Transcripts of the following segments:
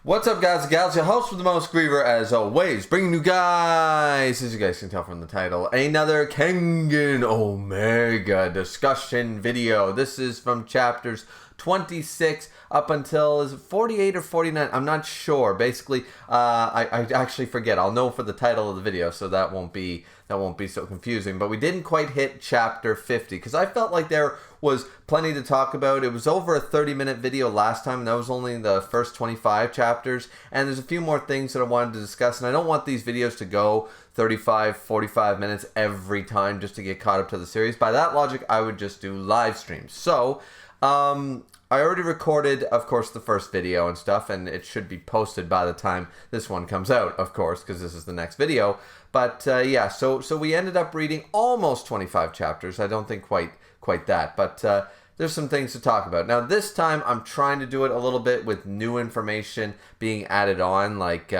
What's up, guys and gals? Your host with the most, Griever, as always, bringing you guys, as you guys can tell from the title, another Kengan Omega discussion video. This is from chapters 26 up until, is it 48 or 49? I'm not sure. Basically, I actually forget. I'll know for the title of the video, so that won't be so confusing. But we didn't quite hit chapter 50 because I felt like there was plenty to talk about. It was over a 30-minute video last time, and that was only the first 25 chapters. And there's a few more things that I wanted to discuss, and I don't want these videos to go 35, 45 minutes every time just to get caught up to the series. By that logic, I would just do live streams. So, I already recorded, of course, the first video and stuff, and it should be posted by the time this one comes out, of course, because this is the next video. But yeah, so we ended up reading almost 25 chapters. I don't think quite that, but there's some things to talk about. Now, this time I'm trying to do it a little bit with new information being added on, like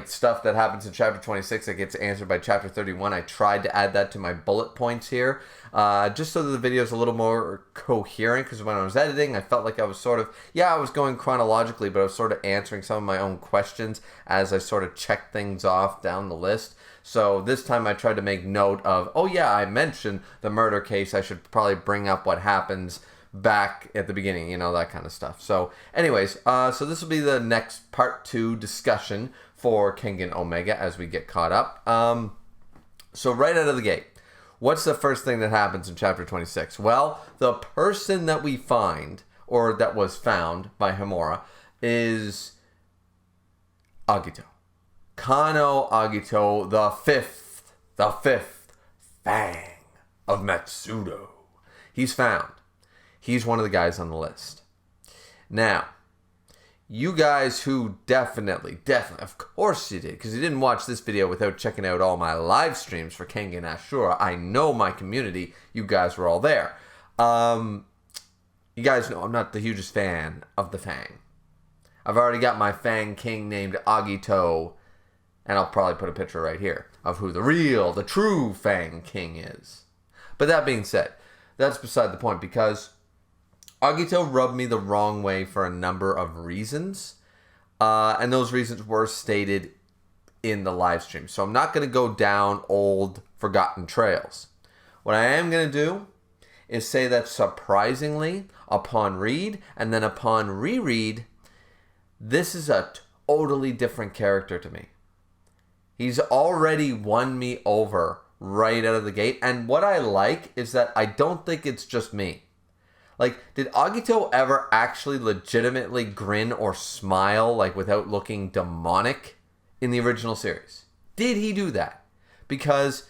stuff that happens in chapter 26 that gets answered by chapter 31. I tried to add that to my bullet points here, just so that the video is a little more coherent, because when I was editing, I felt like I was I was going chronologically, but I was sort of answering some of my own questions as I sort of checked things off down the list. So this time I tried to make note of, oh yeah, I mentioned the murder case. I should probably bring up what happens back at the beginning, that kind of stuff. So anyways, so this will be the next part 2 discussion for Kengan Omega as we get caught up. So right out of the gate, what's the first thing that happens in chapter 26? Well, the person that we find, or that was found by Himura, is Agito. Kano Agito, the fifth Fang of Metsudo. He's found. He's one of the guys on the list. Now, you guys who definitely, of course you did, because you didn't watch this video without checking out all my live streams for Kengan Ashura. I know my community. You guys were all there. You guys know I'm not the hugest fan of the Fang. I've already got my Fang King named Agito, and I'll probably put a picture right here of who the true Fang King is. But that being said, that's beside the point, because Agito rubbed me the wrong way for a number of reasons. And those reasons were stated in the live stream. So I'm not going to go down old, forgotten trails. What I am going to do is say that surprisingly, upon read and then upon reread, this is a totally different character to me. He's already won me over right out of the gate. And what I like is that I don't think it's just me. Like, did Agito ever actually legitimately grin or smile, like, without looking demonic in the original series? Did he do that? Because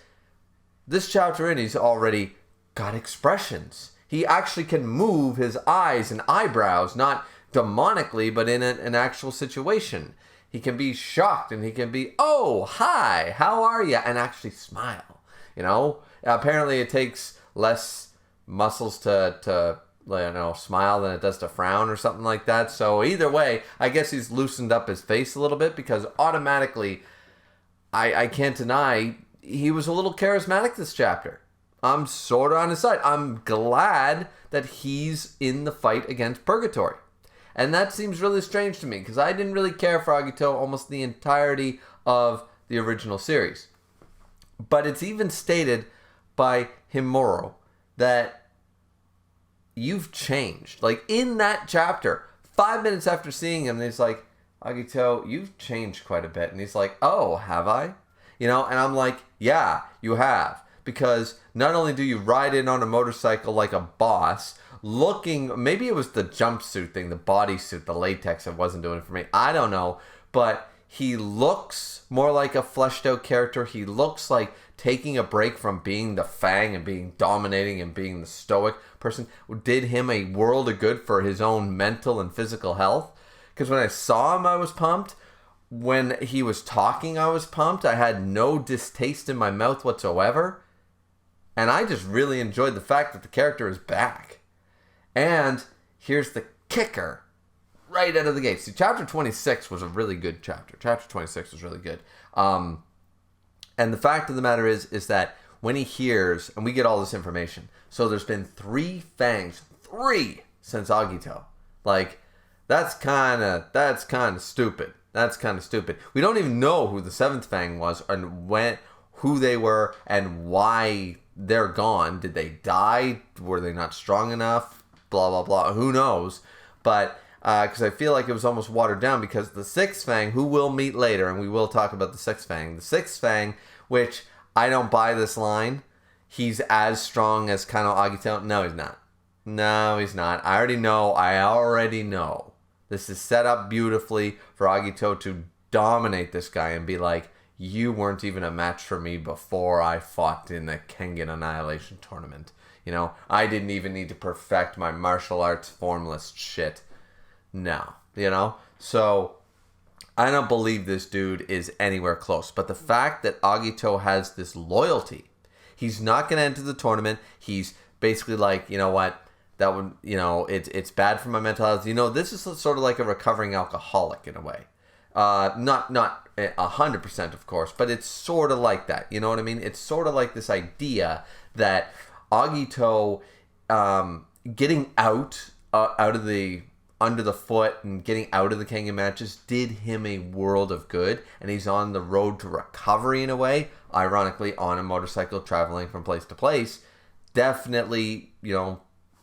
this chapter in, he's already got expressions. He actually can move his eyes and eyebrows, not demonically, but in an actual situation. He can be shocked, and he can be, oh, hi, how are you? And actually smile, Apparently it takes less muscles to smile than it does to frown or something like that. So either way, I guess he's loosened up his face a little bit, because automatically, I can't deny, he was a little charismatic this chapter. I'm sort of on his side. I'm glad that he's in the fight against Purgatory. And that seems really strange to me, because I didn't really care for Agito almost the entirety of the original series. But it's even stated by Himura that you've changed. Like, in that chapter, 5 minutes after seeing him, he's like, Agito, you've changed quite a bit. And he's like, oh, have I? And I'm like, yeah, you have. Because not only do you ride in on a motorcycle like a boss, maybe it was the jumpsuit thing, the bodysuit, the latex that wasn't doing it for me. I don't know. But he looks more like a fleshed out character. He looks like taking a break from being the Fang and being dominating and being the stoic person did him a world of good for his own mental and physical health. Because when I saw him, I was pumped. When he was talking, I was pumped. I had no distaste in my mouth whatsoever. And I just really enjoyed the fact that the character is back. And here's the kicker right out of the gate. See, chapter 26 was a really good chapter. Chapter 26 was really good. And the fact of the matter is that when he hears, and we get all this information, so there's been 3 Fangs, 3 since Agito. Like, That's kind of stupid. That's kind of stupid. We don't even know who the seventh Fang was and who they were and why they're gone. Did they die? Were they not strong enough? Blah, blah, blah. Who knows? But because I feel like it was almost watered down, because the sixth Fang, who we'll meet later, and we will talk about the sixth Fang, which I don't buy this line. He's as strong as Kano Agito. No, he's not. No, he's not. I already know. This is set up beautifully for Agito to dominate this guy and be like, you weren't even a match for me before I fought in the Kengan Annihilation Tournament. You know, I didn't even need to perfect my martial arts formless shit. No, you know? So, I don't believe this dude is anywhere close. But the fact that Agito has this loyalty, he's not going to enter the tournament. He's basically like, you know what? That would, you know, it's bad for my mental health. You know, this is sort of like a recovering alcoholic in a way. Not 100%, of course, but it's sort of like that. You know what I mean? It's sort of like this idea that Agito getting out of the under the foot and getting out of the Kengan matches did him a world of good, and he's on the road to recovery in a way. Ironically, on a motorcycle traveling from place to place, definitely, you know,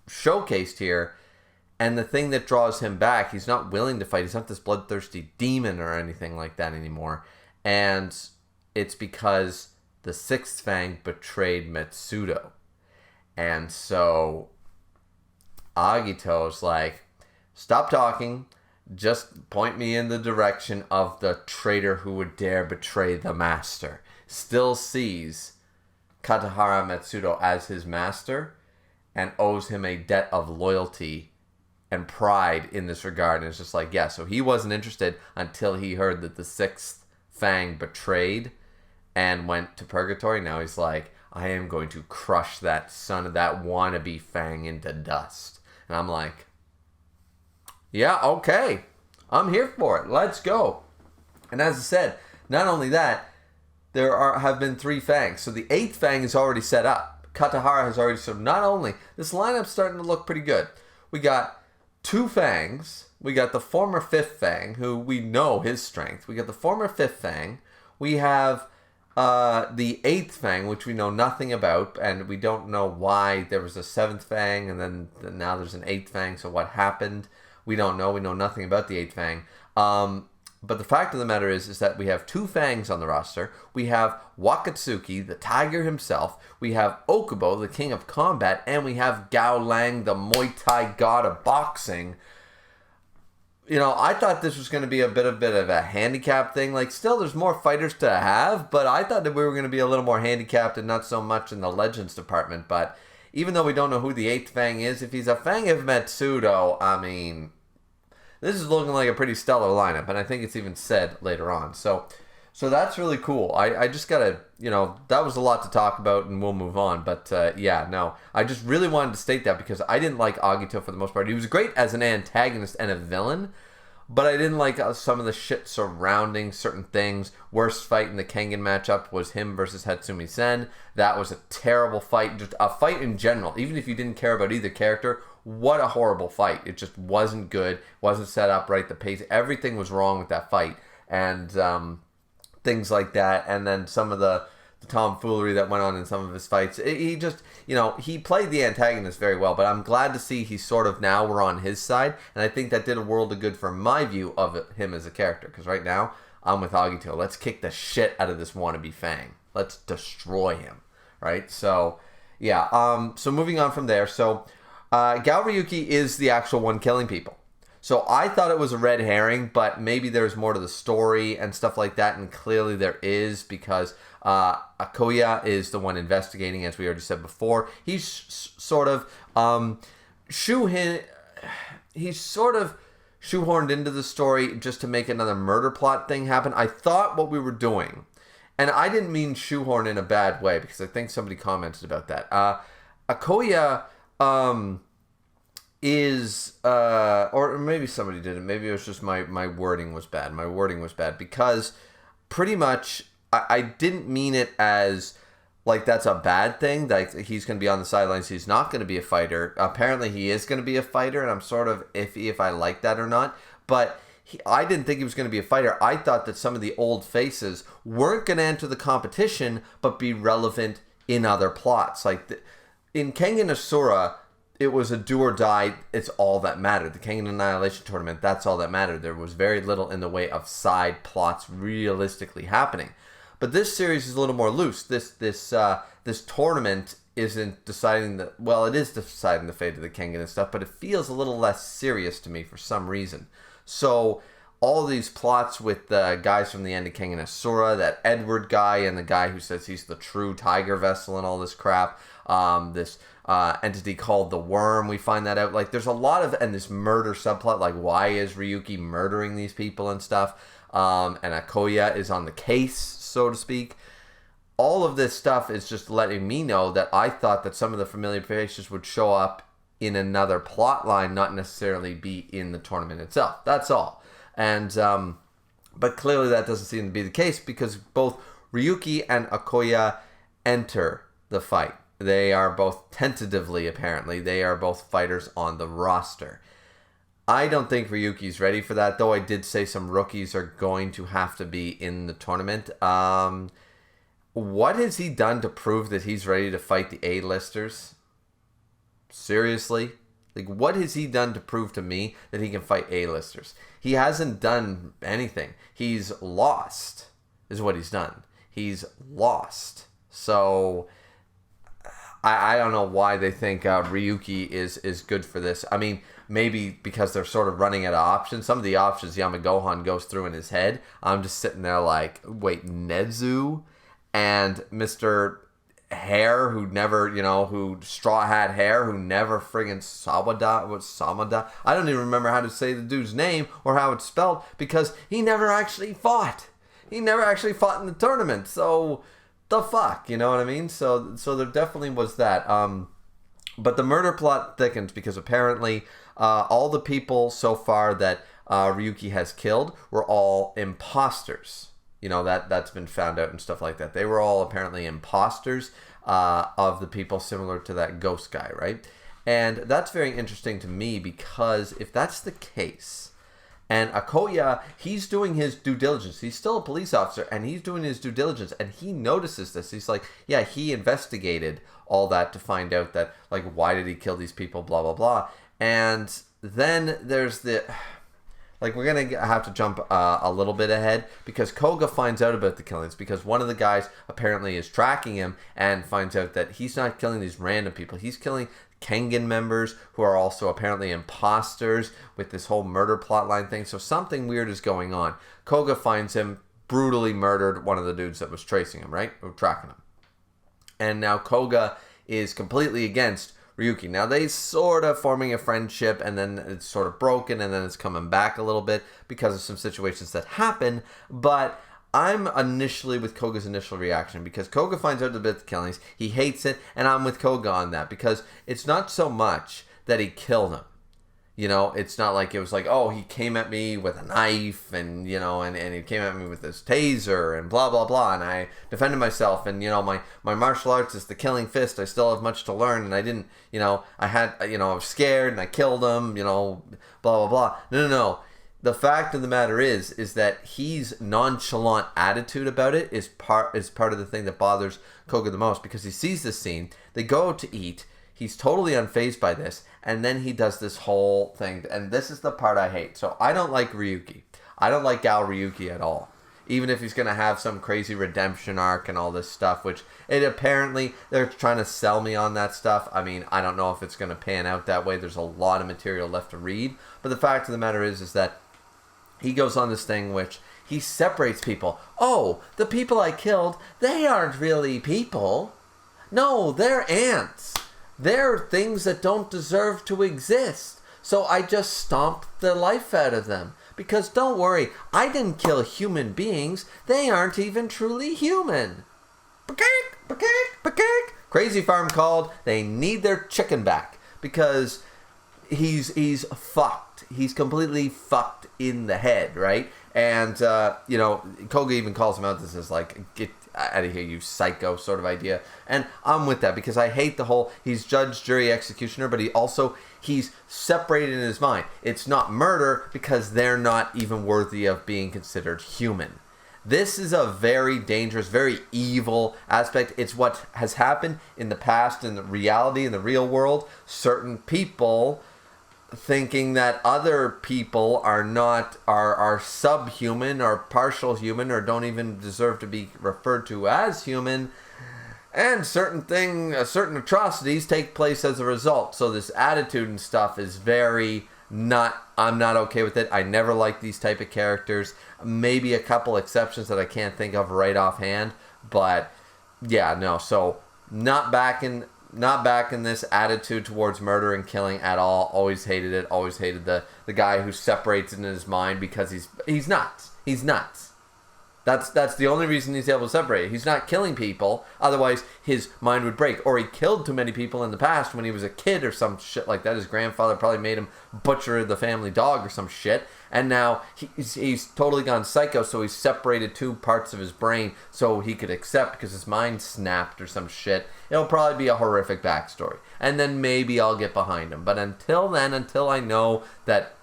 showcased here. And the thing that draws him back, he's not willing to fight. He's not this bloodthirsty demon or anything like that anymore. And it's because the sixth Fang betrayed Metsudo. And so Agito's like, stop talking. Just point me in the direction of the traitor who would dare betray the master. Still sees Katahara Metsudo as his master and owes him a debt of loyalty and pride in this regard. And it's just like, yeah, so he wasn't interested until he heard that the sixth Fang betrayed and went to Purgatory. Now he's like, I am going to crush that son of that wannabe Fang into dust. And I'm like, yeah, okay. I'm here for it. Let's go. And as I said, not only that, have been 3 Fangs. So the 8th Fang is already set up. Katahara has already, so not only, this lineup's starting to look pretty good. We got 2 Fangs. We got the former 5th Fang, who we know his strength. We got the former 5th Fang. We have the 8th Fang, which we know nothing about, and we don't know why there was a 7th Fang, and then now there's an 8th Fang, so what happened? We don't know. We know nothing about the 8th Fang. But the fact of the matter is that we have 2 Fangs on the roster. We have Wakatsuki, the tiger himself. We have Okubo, the king of combat. And we have Gao Lang, the Muay Thai god of boxing. You know, I thought this was going to be a bit of a handicap thing. Like, still, there's more fighters to have. But I thought that we were going to be a little more handicapped and not so much in the Legends department. But even though we don't know who the 8th Fang is, if he's a Fang of Metsudo, I mean, this is looking like a pretty stellar lineup, and I think it's even said later on. So that's really cool. I just gotta, you know, that was a lot to talk about, and we'll move on. But yeah, no, I just really wanted to state that because I didn't like Agito for the most part. He was great as an antagonist and a villain, but I didn't like some of the shit surrounding certain things. Worst fight in the Kengan matchup was him versus Hatsumi Sen. That was a terrible fight, just a fight in general. Even if you didn't care about either character, what a horrible fight. It just wasn't good, wasn't set up right, the pace, everything was wrong with that fight. And things like that. And then some of the tomfoolery that went on in some of his fights. He just, you know, he played the antagonist very well, but I'm glad to see he's sort of now we're on his side. And I think that did a world of good for my view of him as a character. Because right now, I'm with Agito. Let's kick the shit out of this wannabe Fang. Let's destroy him. Right? So, yeah. So moving on from there. So, Gao Ryuki is the actual one killing people. So I thought it was a red herring, but maybe there's more to the story and stuff like that, and clearly there is because Akoya is the one investigating, as we already said before. He's sort of shoehorned into the story just to make another murder plot thing happen. I thought what we were doing, and I didn't mean shoehorn in a bad way because I think somebody commented about that. Akoya is or maybe somebody didn't. Maybe it was just my wording was bad. My wording was bad because pretty much I didn't mean it as like that's a bad thing. Like he's going to be on the sidelines. He's not going to be a fighter. Apparently, he is going to be a fighter, and I'm sort of iffy if I like that or not. But I didn't think he was going to be a fighter. I thought that some of the old faces weren't going to enter the competition, but be relevant in other plots. Like in Kengan Asura, it was a do or die. It's all that mattered. The Kengan Annihilation Tournament, that's all that mattered. There was very little in the way of side plots realistically happening. But this series is a little more loose. This tournament isn't deciding the, well, it is deciding the fate of the Kengan and stuff, but it feels a little less serious to me for some reason. So all these plots with the guys from the end of Kengan Asura, that Edward guy and the guy who says he's the true tiger vessel and all this crap, this entity called the Worm, we find that out. Like there's a lot of, and this murder subplot, like why is Ryuki murdering these people and stuff, and Akoya is on the case, so to speak. All of this stuff is just letting me know that I thought that some of the familiar faces would show up in another plot line, not necessarily be in the tournament itself. That's all. And but clearly that doesn't seem to be the case, because both Ryuki and Akoya enter the fight. They are both tentatively, apparently, they are both fighters on the roster. I don't think Ryuki's ready for that, though I did say some rookies are going to have to be in the tournament. What has he done to prove that he's ready to fight the A-listers? Seriously? Like, what has he done to prove to me that he can fight A-listers? He hasn't done anything. He's lost, is what he's done. He's lost. So I don't know why they think Ryuki is good for this. I mean, maybe because they're sort of running out of options. Some of the options Yamagohan goes through in his head. I'm just sitting there like, wait, Nezu and Mr. Hair, who never, who straw hat hair, who never friggin' Samada. I don't even remember how to say the dude's name or how it's spelled, because he never actually fought. He never actually fought in the tournament. So the fuck, you know what I mean? So there definitely was that. But the murder plot thickens because apparently all the people so far that Ryuki has killed were all imposters. That's been found out and stuff like that. They were all apparently imposters of the people similar to that ghost guy, right? And that's very interesting to me, because if that's the case, and Akoya, he's doing his due diligence. He's still a police officer, and he's doing his due diligence, and he notices this. He's like, yeah, he investigated all that to find out that, like, why did he kill these people, blah, blah, blah. And then there's the... Like, we're going to have to jump a little bit ahead, because Koga finds out about the killings, because one of the guys apparently is tracking him and finds out that he's not killing these random people. He's killing Kengan members who are also apparently imposters with this whole murder plotline thing. So something weird is going on. Koga finds him, brutally murdered one of the dudes that was tracing him, right? Or tracking him. And now Koga is completely against Ryuki. Now they sort of forming a friendship, and then it's sort of broken, and then it's coming back a little bit because of some situations that happen. But I'm initially with Koga's initial reaction, because Koga finds out about the killings, he hates it, and I'm with Koga on that, because it's not so much that he killed him. It's not like it was like, oh, he came at me with a knife, and, and he came at me with this taser, and blah, blah, blah, and I defended myself, and, my martial arts is the killing fist. I still have much to learn, and I didn't, I was scared, and I killed him, blah, blah, blah. No. The fact of the matter is that he's nonchalant attitude about it is part of the thing that bothers Koga the most, because he sees this scene, they go out to eat, he's totally unfazed by this, and then he does this whole thing, and this is the part I hate. So I don't like Ryuki. I don't like Gal Ryuki at all. Even if he's going to have some crazy redemption arc and all this stuff, which it apparently, they're trying to sell me on that stuff. I mean, I don't know if it's going to pan out that way. There's a lot of material left to read. But the fact of the matter is that he goes on this thing which he separates people. Oh, the people I killed, they aren't really people. No, they're ants. They're things that don't deserve to exist. So I just stomped the life out of them. Because don't worry, I didn't kill human beings. They aren't even truly human. Crazy Farm called. They need their chicken back. Because he's fucked. He's completely fucked in the head, right? And, Koga even calls him out. This is like, out of here, you psycho sort of idea. And I'm with that because I hate the whole he's judge, jury, executioner, but he's separated in his mind. It's not murder because they're not even worthy of being considered human. This is a very dangerous, very evil aspect. It's what has happened in the past, in the reality, in the real world. Certain people thinking that other people are subhuman or partial human or don't even deserve to be referred to as human, and certain atrocities take place as a result. So this attitude and stuff is very I'm not okay with it. I never liked these type of characters. Maybe a couple exceptions that I can't think of right offhand, but yeah, no. So not back in this attitude towards murder and killing at all. Always hated it. Always hated the guy who separates it in his mind because he's nuts. He's nuts. That's the only reason he's able to separate. He's not killing people. Otherwise, his mind would break. Or he killed too many people in the past when he was a kid or some shit like that. His grandfather probably made him butcher the family dog or some shit. And now he's totally gone psycho, so he's separated two parts of his brain so he could accept because his mind snapped or some shit. It'll probably be a horrific backstory. And then maybe I'll get behind him. But until then, until I know that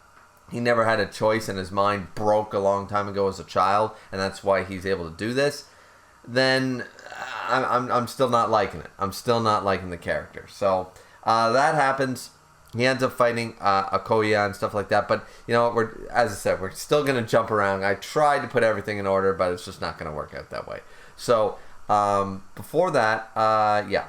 he never had a choice and his mind broke a long time ago as a child, and that's why he's able to do this, then I'm still not liking it. I'm still not liking the character. So that happens. He ends up fighting Koga and stuff like that. But, you know, as I said, we're still going to jump around. I tried to put everything in order, but it's just not going to work out that way. So before that, yeah.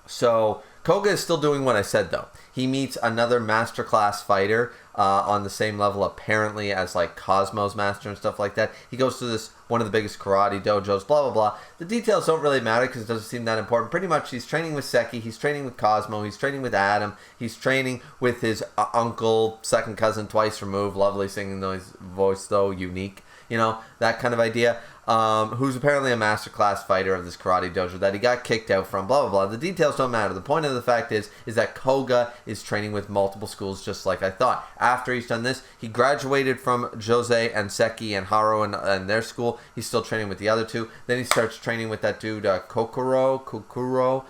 So Koga is still doing what I said, though. He meets another masterclass fighter on the same level, apparently, as like Cosmo's master and stuff like that. He goes to this one of the biggest karate dojos, blah, blah, blah. The details don't really matter because it doesn't seem that important. Pretty much, he's training with Seki, he's training with Cosmo, he's training with Adam, he's training with his uncle, second cousin, twice removed, lovely singing voice, though, unique. You know, that kind of idea. Who's apparently a masterclass fighter of this karate dojo that he got kicked out from, blah, blah, blah. The details don't matter. The point of the fact is that Koga is training with multiple schools just like I thought. After he's done this, he graduated from Jose and Seki and Haro and their school. He's still training with the other two. Then he starts training with that dude, Kokuro,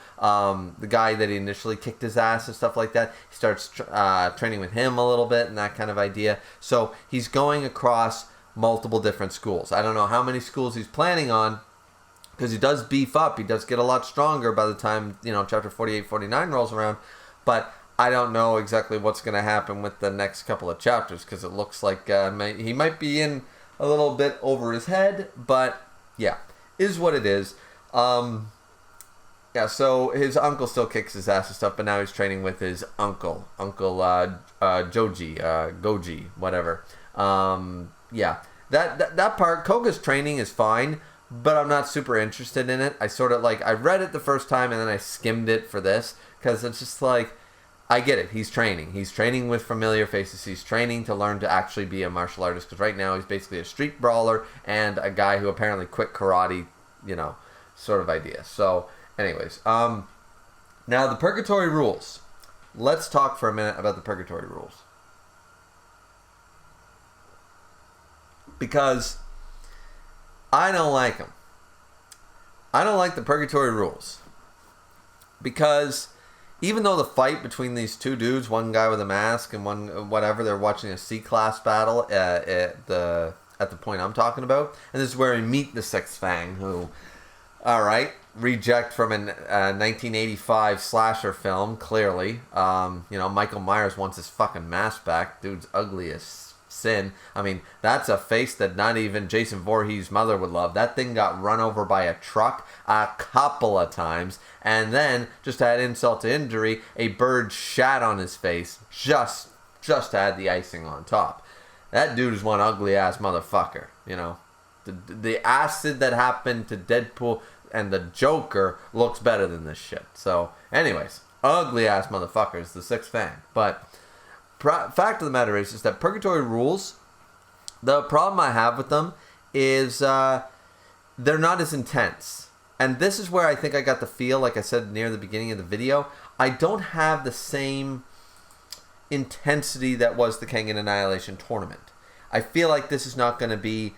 the guy that he initially kicked his ass and stuff like that. He starts training with him a little bit and that kind of idea. So he's going across multiple different schools. I don't know how many schools he's planning on because he does beef up. He does get a lot stronger by the time, you know, chapter 48, 49 rolls around. But I don't know exactly what's going to happen with the next couple of chapters because it looks like he might be in a little bit over his head. But yeah, is what it is. Yeah, so his uncle still kicks his ass and stuff, but now he's training with his Uncle Goji, whatever. Yeah, that part, Koga's training is fine, but I'm not super interested in it. I sort of I read it the first time and then I skimmed it for this because it's just like, I get it. He's training. He's training with familiar faces. He's training to learn to actually be a martial artist because right now he's basically a street brawler and a guy who apparently quit karate, you know, sort of idea. So, anyways, now the Purgatory rules. Let's talk for a minute about the Purgatory rules. Because I don't like them. I don't like the Purgatory rules. Because even though the fight between these two dudes, one guy with a mask and one whatever, they're watching a C-class battle at the point I'm talking about. And this is where we meet the Sixth Fang, who, alright, reject from a 1985 slasher film, clearly. You know, Michael Myers wants his fucking mask back. Dude's ugly as sin. I mean, that's a face that not even Jason Voorhees' mother would love. That thing got run over by a truck a couple of times, and then, just to add insult to injury, a bird shat on his face just to add the icing on top. That dude is one ugly-ass motherfucker, you know. The acid that happened to Deadpool and the Joker looks better than this shit. So, anyways, ugly-ass motherfuckers, the Sixth Fang. But fact of the matter is that Purgatory rules, the problem I have with them is they're not as intense. And this is where I think I got the feel, like I said near the beginning of the video, I don't have the same intensity that was the Kengan Annihilation tournament. I feel like this is not going to be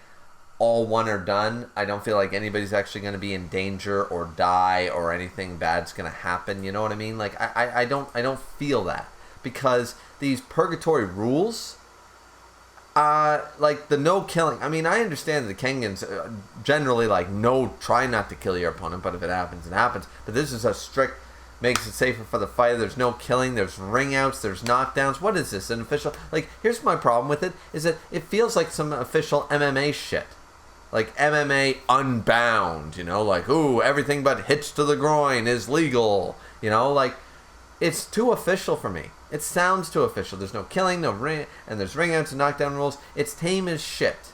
all one or done. I don't feel like anybody's actually going to be in danger or die or anything bad's going to happen. You know what I mean? Like I don't feel that, because these Purgatory rules, like the no killing. I mean, I understand the Kengans generally like no, try not to kill your opponent, but if it happens, it happens. But this is a strict, makes it safer for the fighter. There's no killing, there's ring outs, there's knockdowns. What is this, an official? Like, here's my problem with it, is that it feels like some official MMA shit. Like MMA Unbound, you know, like, ooh, everything but hits to the groin is legal. You know, like, it's too official for me. It sounds too official. There's no killing, no ring, and there's ring outs and knockdown rules. It's tame as shit.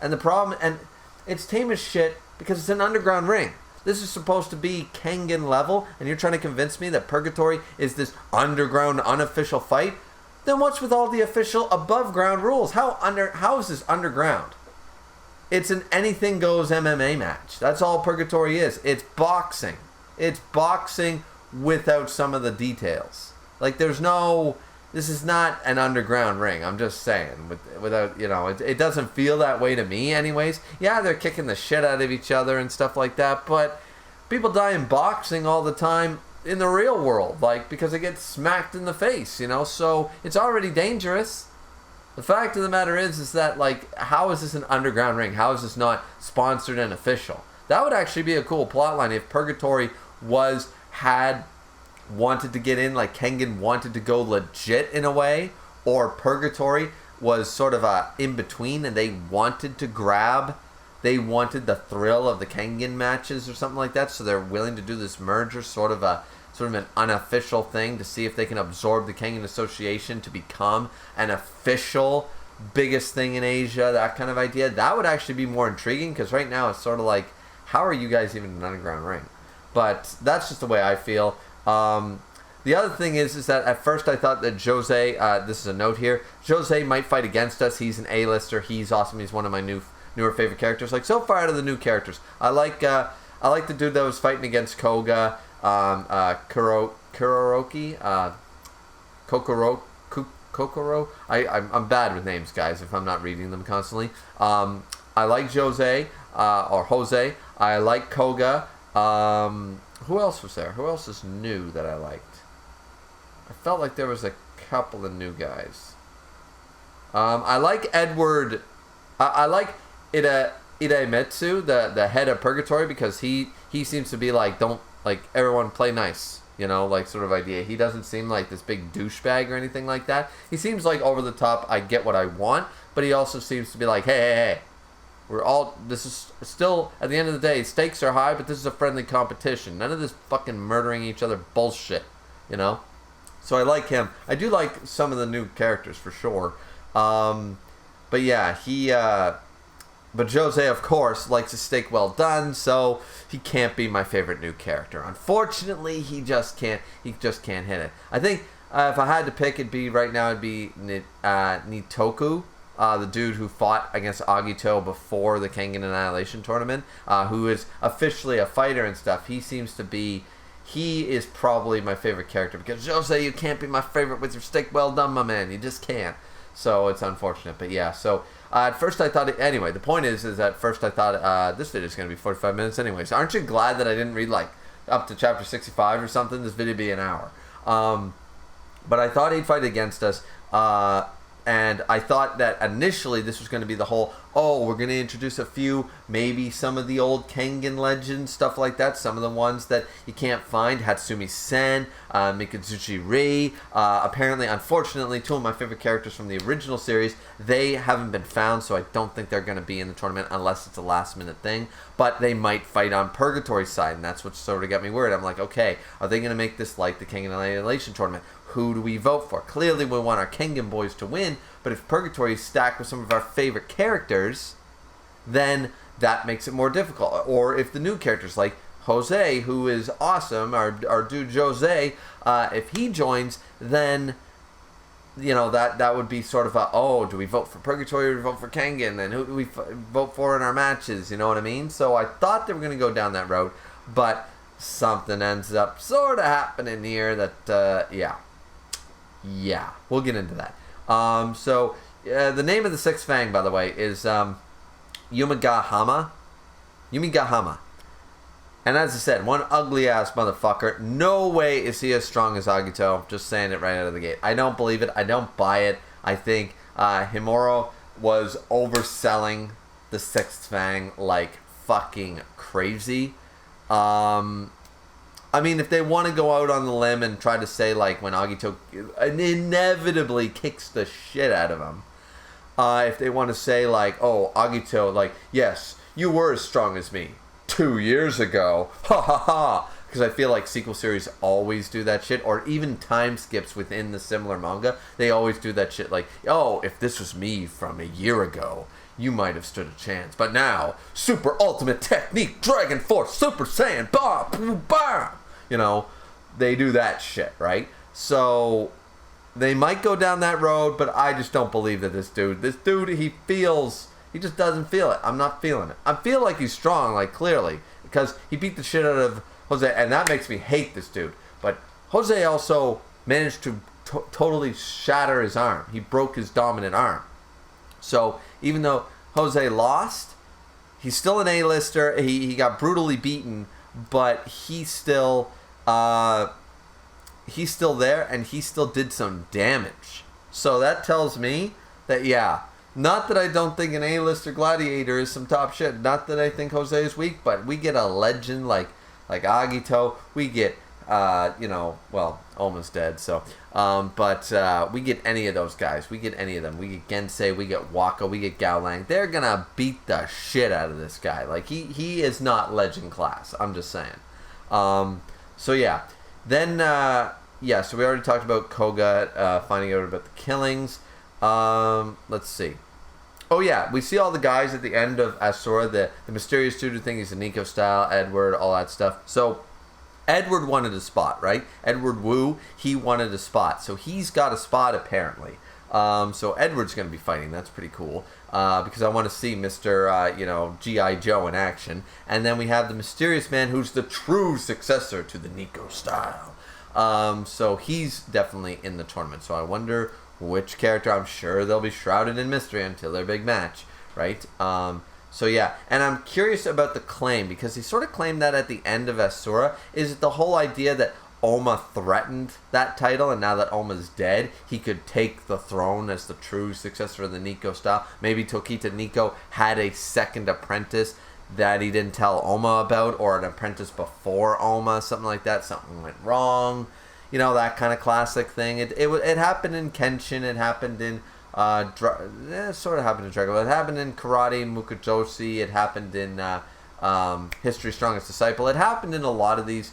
And the problem, and it's tame as shit because it's an underground ring. This is supposed to be Kengan level, and you're trying to convince me that Purgatory is this underground, unofficial fight? Then what's with all the official above ground rules? How is this underground? It's an anything goes MMA match. That's all Purgatory is. It's boxing. It's boxing without some of the details. Like, there's no... This is not an underground ring. I'm just saying. Without, you know, it doesn't feel that way to me anyways. Yeah, they're kicking the shit out of each other and stuff like that, but people die in boxing all the time in the real world, like, because they get smacked in the face, you know, so it's already dangerous. The fact of the matter is that, like, how is this an underground ring? How is this not sponsored and official? That would actually be a cool plotline if Purgatory wanted to get in, like Kengan wanted to go legit in a way, or Purgatory was sort of a in-between and they wanted the thrill of the Kengan matches or something like that, so they're willing to do this merger, sort of an unofficial thing to see if they can absorb the Kengan Association to become an official biggest thing in Asia, that kind of idea. That would actually be more intriguing, because right now it's sort of like, how are you guys even an underground ring? But that's just the way I feel. The other thing is that at first I thought that Jose, this is a note here, Jose might fight against us. He's an A-lister. He's awesome. He's one of my newer favorite characters. Like, so far out of the new characters, I like the dude that was fighting against Koga, Kokoro. I'm bad with names, guys, if I'm not reading them constantly. I like Jose, or Jose. I like Koga. Who else was there? Who else is new that I liked? I felt like there was a couple of new guys. I like Edward. I like Idemitsu, the head of Purgatory, because he seems to be like, don't, like, everyone play nice, you know, like, sort of idea. He doesn't seem like this big douchebag or anything like that. He seems like over the top, I get what I want, but he also seems to be like, hey. This is still, at the end of the day, stakes are high, but this is a friendly competition. None of this fucking murdering each other bullshit, you know? So I like him. I do like some of the new characters, for sure. But yeah, but Jose, of course, likes a steak well done, so he can't be my favorite new character. Unfortunately, he just can't hit it. I think, if I had to pick, it'd be Nitoku. The dude who fought against Agito before the Kengan Annihilation Tournament, who is officially a fighter and stuff. He is probably my favorite character, because Jose, you can't be my favorite with your steak well done, my man. You just can't. So it's unfortunate, but yeah. So at first I thought, anyway, the point is at first I thought this video is going to be 45 minutes anyways. Aren't you glad that I didn't read like up to chapter 65 or something? This video would be an hour. But I thought he'd fight against us. And I thought that initially this was going to be the whole, we're going to introduce a few, maybe some of the old Kengan legends, stuff like that. Some of the ones that you can't find. Hatsumi Sen, Mikazuchi Rei. Apparently, unfortunately, two of my favorite characters from the original series, they haven't been found, so I don't think they're going to be in the tournament unless it's a last-minute thing. But they might fight on Purgatory's side, and that's what sort of got me worried. I'm like, okay, are they going to make this like the Kengan Annihilation Tournament? Who do we vote for? Clearly, we want our Kengan boys to win, but if Purgatory is stacked with some of our favorite characters, then that makes it more difficult. Or if the new characters, like Jose, who is awesome, our dude Jose, if he joins, then, you know, that would be sort of a, do we vote for Purgatory or do we vote for Kengan? And who do we vote for in our matches? You know what I mean? So I thought they were going to go down that road, but something ends up sort of happening here that, yeah, we'll get into that. The name of the sixth Fang, by the way, is Yumigahama. And as I said, one ugly-ass motherfucker. No way is he as strong as Agito. Just saying it right out of the gate. I don't believe it. I don't buy it. I think Himuro was overselling the sixth Fang like fucking crazy. I mean, if they want to go out on the limb and try to say, like, when Agito inevitably kicks the shit out of him, if they want to say, like, oh, Agito, like, yes, you were as strong as me 2 years ago, ha ha ha, because I feel like sequel series always do that shit, or even time skips within the similar manga, they always do that shit, like, oh, if this was me from a year ago, you might have stood a chance, but now, super ultimate technique, Dragon Force, Super Saiyan, bah, boom, bah, you know, they do that shit, right? So they might go down that road, but I just don't believe that this dude, he just doesn't feel it. I'm not feeling it. I feel like he's strong, like, clearly, because he beat the shit out of Jose, and that makes me hate this dude. But Jose also managed to totally shatter his arm. He broke his dominant arm. So even though Jose lost, he's still an A-lister. He got brutally beaten, but he's still there, and he still did some damage. So that tells me that, yeah, not that I don't think an A-lister gladiator is some top shit. Not that I think Jose is weak, but we get a legend like Agito. We get, well, almost dead, so. But we get any of those guys. We get any of them. We get Gensei, we get Waka, we get Gao Lang. They're gonna beat the shit out of this guy. Like, he is not legend class. I'm just saying. So, yeah. Then, so we already talked about Koga finding out about the killings. Let's see. Oh yeah, we see all the guys at the end of Asura, the mysterious tutor thing. He's a Nico style, Edward, all that stuff. So Edward wanted a spot, right? Edward Wu, he wanted a spot. So he's got a spot apparently. So Edward's going to be fighting. That's pretty cool. Because I want to see Mr. G.I. Joe in action. And then we have the mysterious man who's the true successor to the Nico style. So he's definitely in the tournament. So I wonder which character. I'm sure they'll be shrouded in mystery until their big match, right? So yeah, and I'm curious about the claim, because he sort of claimed that at the end of Asura. Is it the whole idea that Oma threatened that title, and now that Oma's dead, he could take the throne as the true successor of the Nico style? Maybe Tokita Nico had a second apprentice that he didn't tell Oma about, or an apprentice before Oma, something like that. Something went wrong. You know, that kind of classic thing. It happened in Kenshin. It happened in sort of happened in Dragon Ball. It happened in Karate Mukajoshi. It happened in History's Strongest Disciple. It happened in a lot of these,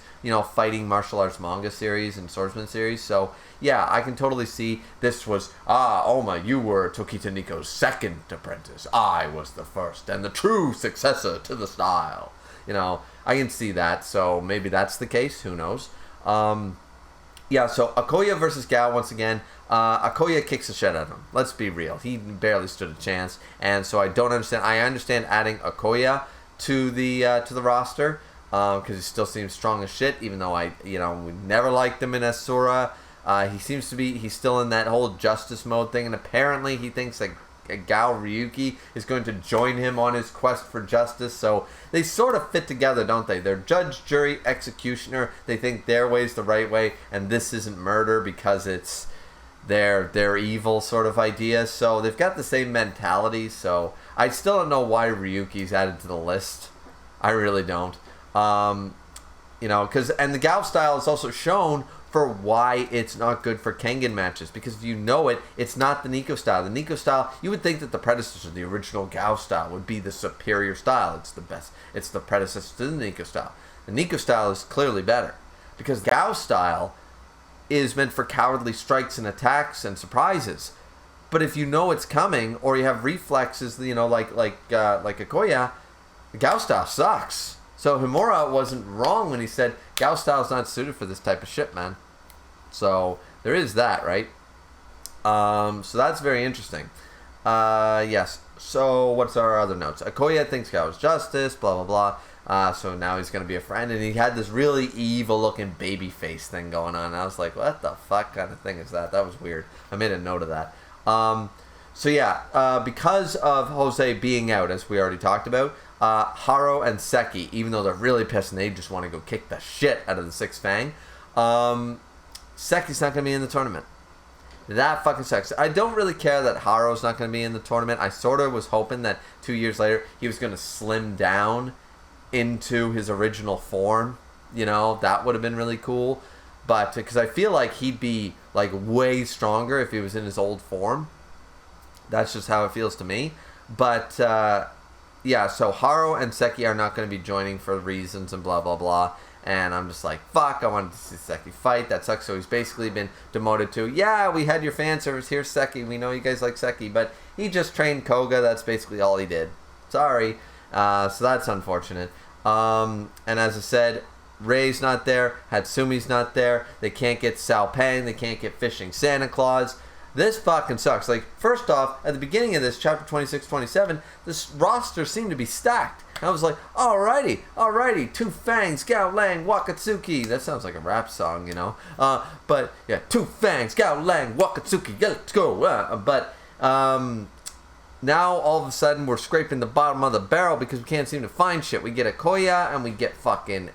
fighting martial arts manga series and swordsman series. So yeah, I can totally see this was Oma, you were Tokita Nico's second apprentice. I was the first and the true successor to the style. I can see that. So maybe that's the case. Who knows? Yeah, so Akoya versus Gao once again. Akoya kicks the shit out of him. Let's be real. He barely stood a chance, and so I don't understand. I understand adding Akoya to the roster because he still seems strong as shit. Even though we never liked him in Asura. He's still in that whole justice mode thing, and apparently he thinks that Gao Ryuki is going to join him on his quest for justice. So they sort of fit together, don't they? They're judge, jury, executioner. They think their way's the right way, and this isn't murder because it's their evil sort of idea. So they've got the same mentality. So I still don't know why Ryuki's added to the list. I really don't. And the Gao style is also shown for why it's not good for Kengan matches, because if you know it, it's not the Nico style. The Nico style, you would think that the predecessor, the original Gao style, would be the superior style. It's the best. It's the predecessor to the Nico style. The Nico style is clearly better, because Gao style is meant for cowardly strikes and attacks and surprises. But if you know it's coming, or you have reflexes, like Akoya, the Gao style sucks. So Himura wasn't wrong when he said Gao style is not suited for this type of shit, man. So there is that, right? So that's very interesting. Yes. So what's our other notes? Akoya thinks Gao is justice, blah, blah, blah. So now he's going to be a friend. And he had this really evil-looking baby face thing going on. And I was like, what the fuck kind of thing is that? That was weird. I made a note of that. So yeah, because of Jose being out, as we already talked about, Haro and Seki, even though they're really pissed and they just want to go kick the shit out of the Six Fang, Seki's not going to be in the tournament. That fucking sucks. I don't really care that Haro's not going to be in the tournament. I sort of was hoping that 2 years later he was going to slim down into his original form. You know, that would have been really cool. But because I feel like he'd be like way stronger if he was in his old form. That's just how it feels to me. But yeah, so Haro and Seki are not going to be joining for reasons and blah, blah, blah. And I'm just like, fuck, I wanted to see Seki fight. That sucks. So he's basically been demoted to, yeah, we had your fan service. Here's Seki. We know you guys like Seki. But he just trained Koga. That's basically all he did. Sorry. So that's unfortunate. And as I said, Rei's not there. Hatsumi's not there. They can't get Sao Pang. They can't get Fishing Santa Claus. This fucking sucks. Like, first off, at the beginning of this, chapter 26, 27, this roster seemed to be stacked. And I was like, alrighty, Two Fangs, Gao Lang, Wakatsuki. That sounds like a rap song, you know. But, yeah, Two Fangs, Gao Lang, Wakatsuki, let's go. But now, all of a sudden, we're scraping the bottom of the barrel because we can't seem to find shit. We get a Koya, and we get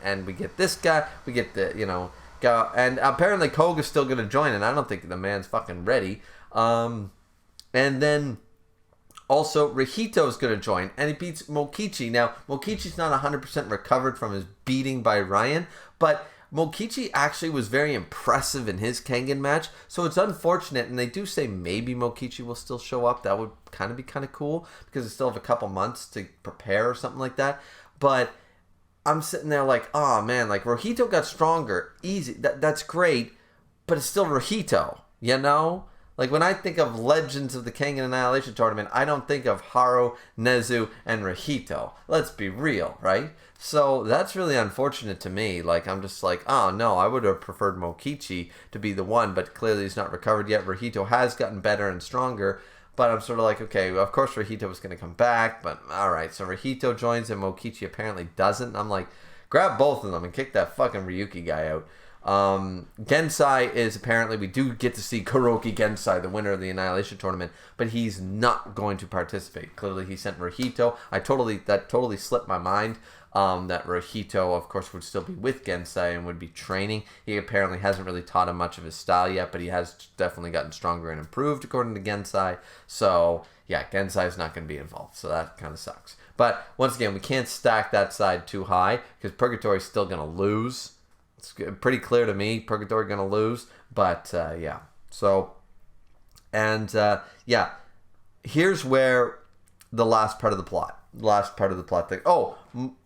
and we get this guy, we get the, you know, and apparently Koga's still going to join, and I don't think the man's fucking ready. And then also Rihito's going to join, and he beats Mokichi. Now, Mokichi's not 100% recovered from his beating by Ryan, but Mokichi actually was very impressive in his Kengan match, so it's unfortunate, and they do say maybe Mokichi will still show up. That would kind of be kind of cool, because they still have a couple months to prepare or something like that, but I'm sitting there like, oh man, like Rohito got stronger, easy. That's great, but it's still Rohito, you know? Like when I think of Legends of the Kengan Annihilation Tournament, I don't think of Haro, Nezu, and Rohito. Let's be real, right? So that's really unfortunate to me. Like I'm just like, oh no, I would have preferred Mokichi to be the one, but clearly he's not recovered yet. Rohito has gotten better and stronger. But I'm sort of like, okay, well, of course Rohito was going to come back, but all right. So Rohito joins and Mokichi apparently doesn't. And I'm like, grab both of them and kick that fucking Ryuki guy out. Gensai is apparently, we do get to see Kuroki Gensai, the winner of the Annihilation Tournament, but he's not going to participate. Clearly he sent Rohito. That totally slipped my mind. That Rohito, of course, would still be with Gensai and would be training. He apparently hasn't really taught him much of his style yet, but he has definitely gotten stronger and improved, according to Gensai. So, yeah, Gensai is not going to be involved, so that kind of sucks. But, once again, we can't stack that side too high, because Purgatory is still going to lose. It's pretty clear to me, Purgatory going to lose, but, yeah. So, and, yeah, here's where the last part of the plot. Thing. Oh,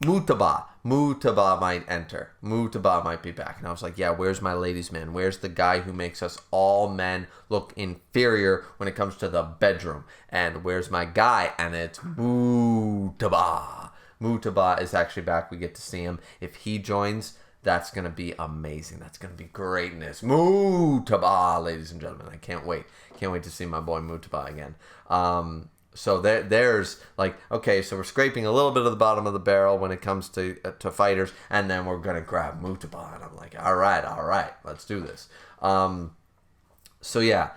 Mutaba. Mutaba might enter. Mutaba might be back. And I was like, yeah, where's my ladies' man? Where's the guy who makes us all men look inferior when it comes to the bedroom? And where's my guy? And it's Mutaba. Mutaba is actually back. We get to see him. If he joins, that's going to be amazing. That's going to be greatness. Mutaba, ladies and gentlemen. I can't wait. Can't wait to see my boy Mutaba again. So there's like, okay, so we're scraping a little bit of the bottom of the barrel when it comes to fighters, and then we're going to grab Mutaba, and I'm like, all right, let's do this. So yeah,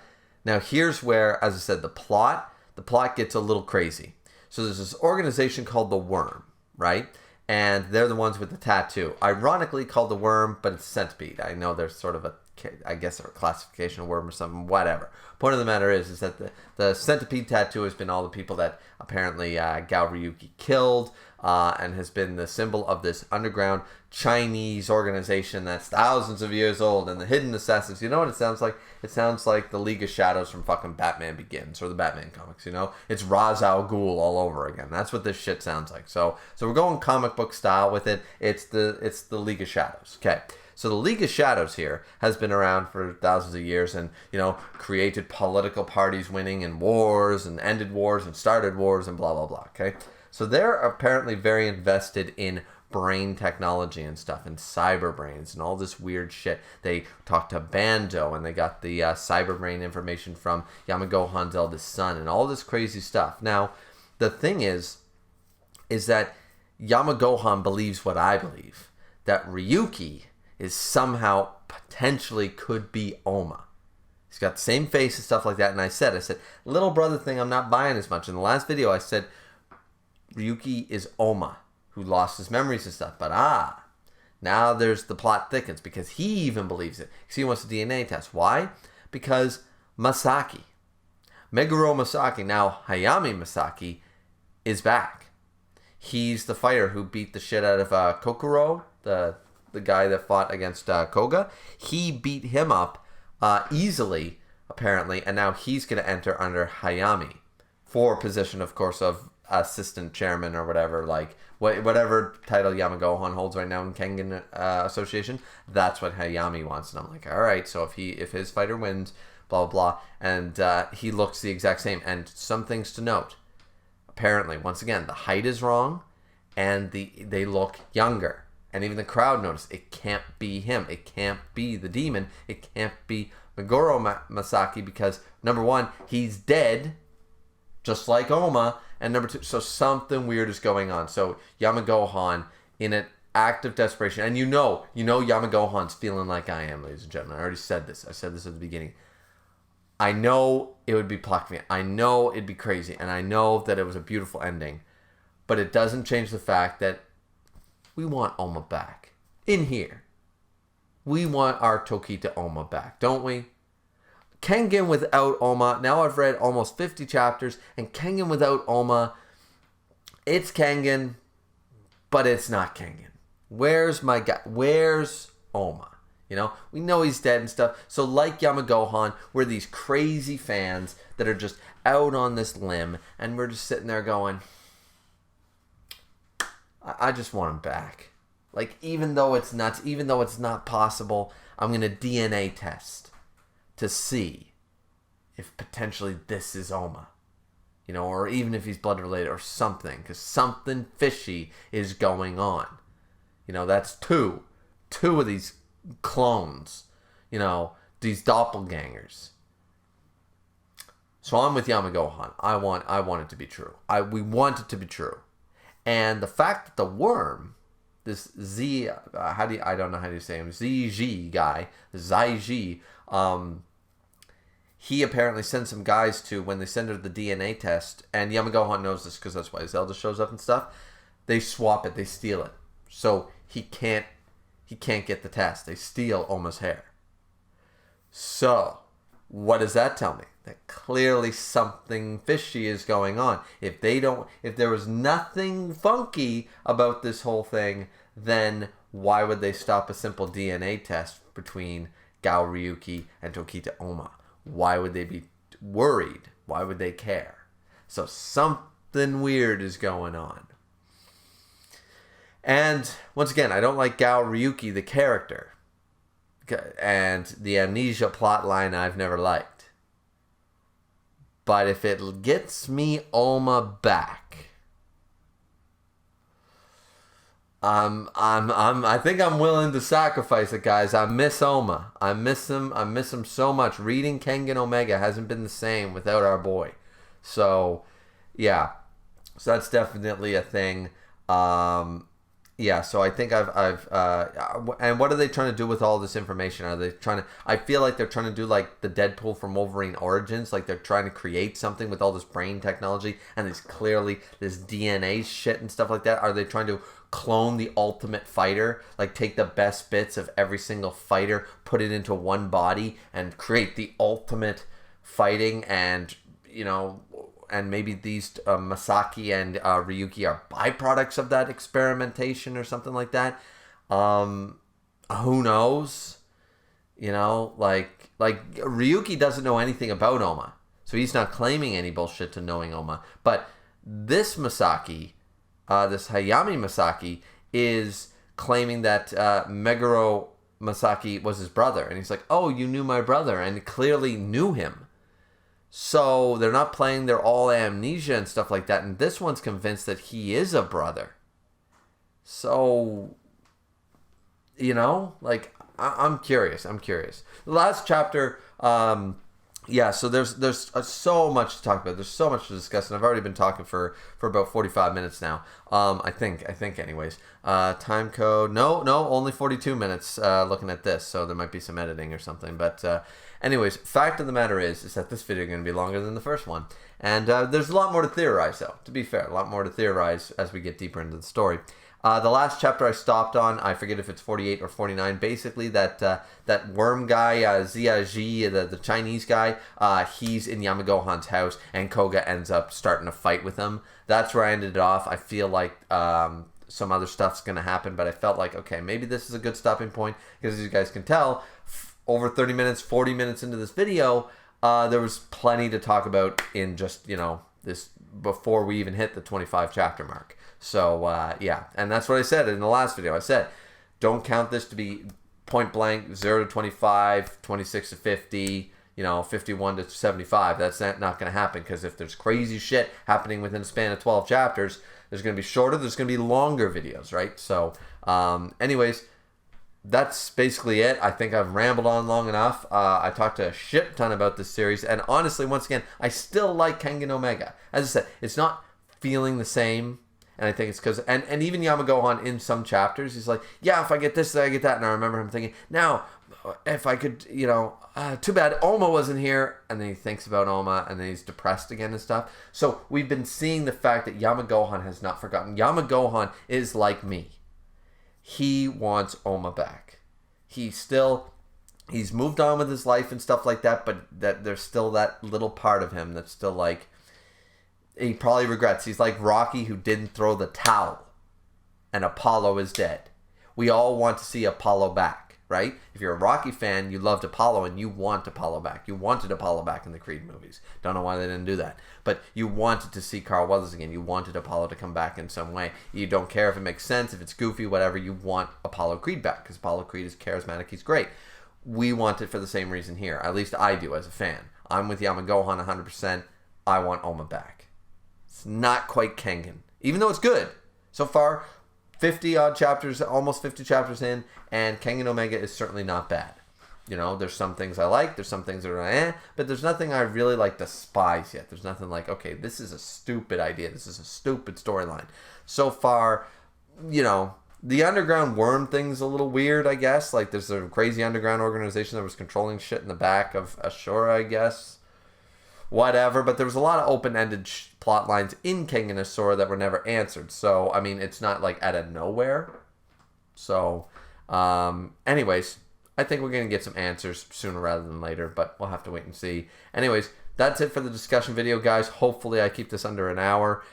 now here's where, as I said, the plot gets a little crazy. So there's this organization called the Worm, right? And they're the ones with the tattoo. Ironically called the Worm, but it's Centipede. I know there's sort of a classification of worm or something, whatever. Point of the matter is that the Centipede tattoo has been all the people that apparently Gao Ryuki killed, and has been the symbol of this underground Chinese organization that's thousands of years old, and the Hidden Assassins. You know what it sounds like? It sounds like the League of Shadows from fucking Batman Begins, or the Batman comics, you know? It's Ra's al Ghul all over again. That's what this shit sounds like. So we're going comic book style with it. It's the League of Shadows. Okay. So the League of Shadows here has been around for thousands of years and, you know, created political parties winning and wars and ended wars and started wars and blah, blah, blah, okay? So they're apparently very invested in brain technology and stuff and cyber brains and all this weird shit. They talked to Bando and they got the cyber brain information from Yamagohan's eldest son and all this crazy stuff. Now, the thing is that Yamagohan believes what I believe, that Ryuki is somehow potentially could be Oma. He's got the same face and stuff like that. And I said, little brother thing, I'm not buying as much. In the last video, I said, Ryuki is Oma, who lost his memories and stuff. But now there's the plot thickens because he even believes it. Because he wants a DNA test. Why? Because Masaki, Meguro Masaki, now Hayami Masaki, is back. He's the fighter who beat the shit out of Kokoro, the guy that fought against Koga. He beat him up easily, apparently, and now he's going to enter under Hayami for position, of course, of assistant chairman or whatever, like whatever title Yamagohan holds right now in Kengan Association. That's what Hayami wants, and I'm like, all right. So if his fighter wins, blah blah blah, and he looks the exact same. And some things to note. Apparently, once again, the height is wrong, and they look younger. And even the crowd noticed it can't be him. It can't be the demon. It can't be Meguro Masaki because, number one, he's dead, just like Oma. And number two, so something weird is going on. So Yamagohan, in an act of desperation, and you know Yamagohan's feeling like I am, ladies and gentlemen. I already said this. I said this at the beginning. I know it would be plucked me. I know it'd be crazy. And I know that it was a beautiful ending. But it doesn't change the fact that we want Oma back. In here. We want our Tokita Oma back, don't we? Kengan without Oma. Now I've read almost 50 chapters. And Kengan without Oma. It's Kengan. But it's not Kengan. Where's my guy? Where's Oma? You know, we know he's dead and stuff. So like Yamagohan, we're these crazy fans that are just out on this limb. And we're just sitting there going, I just want him back. Like, even though it's nuts, even though it's not possible, I'm going to DNA test to see if potentially this is Oma. You know, or even if he's blood related or something. Because something fishy is going on. You know, that's two of these clones, you know, these doppelgangers. So I'm with Yamagohan. I want it to be true. We want it to be true. And the fact that the worm, this Z, I don't know how to say him, ZG guy, Zaiji, he apparently sends some guys to, when they send her the DNA test, and Yamagohan knows this because that's why Zelda shows up and stuff, they swap it, they steal it. So he can't get the test. They steal Oma's hair. So, what does that tell me? That clearly something fishy is going on. If there was nothing funky about this whole thing, then why would they stop a simple DNA test between Gao Ryuki and Tokita Oma? Why would they be worried? Why would they care? So something weird is going on. And once again, I don't like Gao Ryuki, the character. And the amnesia plotline I've never liked. But if it gets me Oma back, I think I'm willing to sacrifice it, guys. I miss Oma. I miss him so much. Reading Kengan Omega hasn't been the same without our boy. So, yeah. So that's definitely a thing. Yeah, so I think and what are they trying to do with all this information? Are they trying to, I feel like they're trying to do like the Deadpool from Wolverine Origins, like they're trying to create something with all this brain technology and this DNA shit and stuff like that. Are they trying to clone the ultimate fighter, like take the best bits of every single fighter, put it into one body and create the ultimate fighting? And, you know, and maybe these Masaki and Ryuki are byproducts of that experimentation or something like that. Who knows? You know, like Ryuki doesn't know anything about Oma, so he's not claiming any bullshit to knowing Oma. But this Masaki, this Hayami Masaki, is claiming that Meguro Masaki was his brother, and he's like, "Oh, you knew my brother," and clearly knew him. So they're not playing their all amnesia and stuff like that. And this one's convinced that he is a brother. So, you know, like, I'm curious. The last chapter, yeah, so there's so much to talk about. There's so much to discuss. And I've already been talking for about 45 minutes now. I think anyways. Time code, no, only 42 minutes looking at this. So there might be some editing or something. But Anyways, fact of the matter is that this video is going to be longer than the first one. And there's a lot more to theorize, though. To be fair, a lot more to theorize as we get deeper into the story. The last chapter I stopped on, I forget if it's 48 or 49. Basically, that worm guy, Ziaji, the Chinese guy, he's in Yamagohan's house, and Koga ends up starting a fight with him. That's where I ended it off. I feel like some other stuff's going to happen, but I felt like, okay, maybe this is a good stopping point, because as you guys can tell, over 30 minutes, 40 minutes into this video, there was plenty to talk about in just, this before we even hit the 25 chapter mark. So, yeah, and that's what I said in the last video. I said, don't count this to be point blank 0 to 25, 26 to 50, 51 to 75. That's not going to happen, because if there's crazy shit happening within a span of 12 chapters, there's going to be shorter, there's going to be longer videos, right? So, anyways, that's basically it. I think I've rambled on long enough. I talked a shit ton about this series, and honestly, once again, I still like Kengan Omega. As I said, it's not feeling the same. And I think it's because, and even Yamagohan in some chapters, he's like, yeah, if I get this, then I get that. And I remember him thinking, now, if I could, too bad Oma wasn't here. And then he thinks about Oma, and then he's depressed again and stuff. So we've been seeing the fact that Yamagohan has not forgotten. Yamagohan is like me. He wants Oma back. He's moved on with his life and stuff like that, but that there's still that little part of him that's still like, he probably regrets. He's like Rocky, who didn't throw the towel, and Apollo is dead. We all want to see Apollo back, right? If you're a Rocky fan, you loved Apollo, and you want Apollo back. You wanted Apollo back in the Creed movies. Don't know why they didn't do that. But you wanted to see Carl Weathers again. You wanted Apollo to come back in some way. You don't care if it makes sense, if it's goofy, whatever. You want Apollo Creed back, because Apollo Creed is charismatic. He's great. We want it for the same reason here. At least I do as a fan. I'm with Yamagohan 100%. I want Oma back. It's not quite Kengan, even though it's good. So far, 50 odd chapters, almost 50 chapters in, and Kengan Omega is certainly not bad. There's some things I like, there's some things that are but there's nothing I really like despise yet. There's nothing like, okay, this is a stupid idea, this is a stupid storyline. So far, the underground worm thing's a little weird, I guess. Like, there's a crazy underground organization that was controlling shit in the back of Ashura, I guess. Whatever, but there was a lot of open-ended plot lines in Kengan Ashura that were never answered. So, I mean, it's not like out of nowhere. So, anyways, I think we're going to get some answers sooner rather than later, but we'll have to wait and see. Anyways, that's it for the discussion video, guys. Hopefully I keep this under an hour.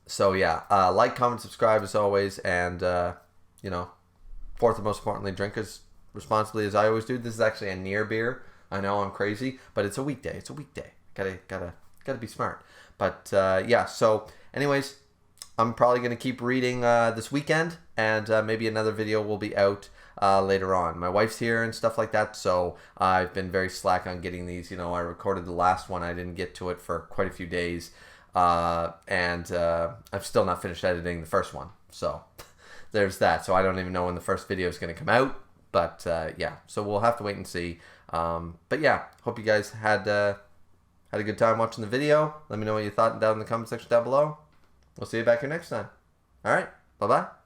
So, yeah, like, comment, subscribe as always, and, fourth and most importantly, drink as responsibly as I always do. This is actually a near beer. I know I'm crazy, but it's a weekday. It's a weekday. Gotta be smart. But yeah. So, anyways, I'm probably gonna keep reading this weekend, and maybe another video will be out later on. My wife's here and stuff like that, so I've been very slack on getting these. I recorded the last one. I didn't get to it for quite a few days, and I've still not finished editing the first one. So there's that. So I don't even know when the first video is gonna come out. But yeah, so we'll have to wait and see. But yeah, hope you guys had a good time watching the video. Let me know what you thought down in the comment section down below. We'll see you back here next time. All right, bye-bye.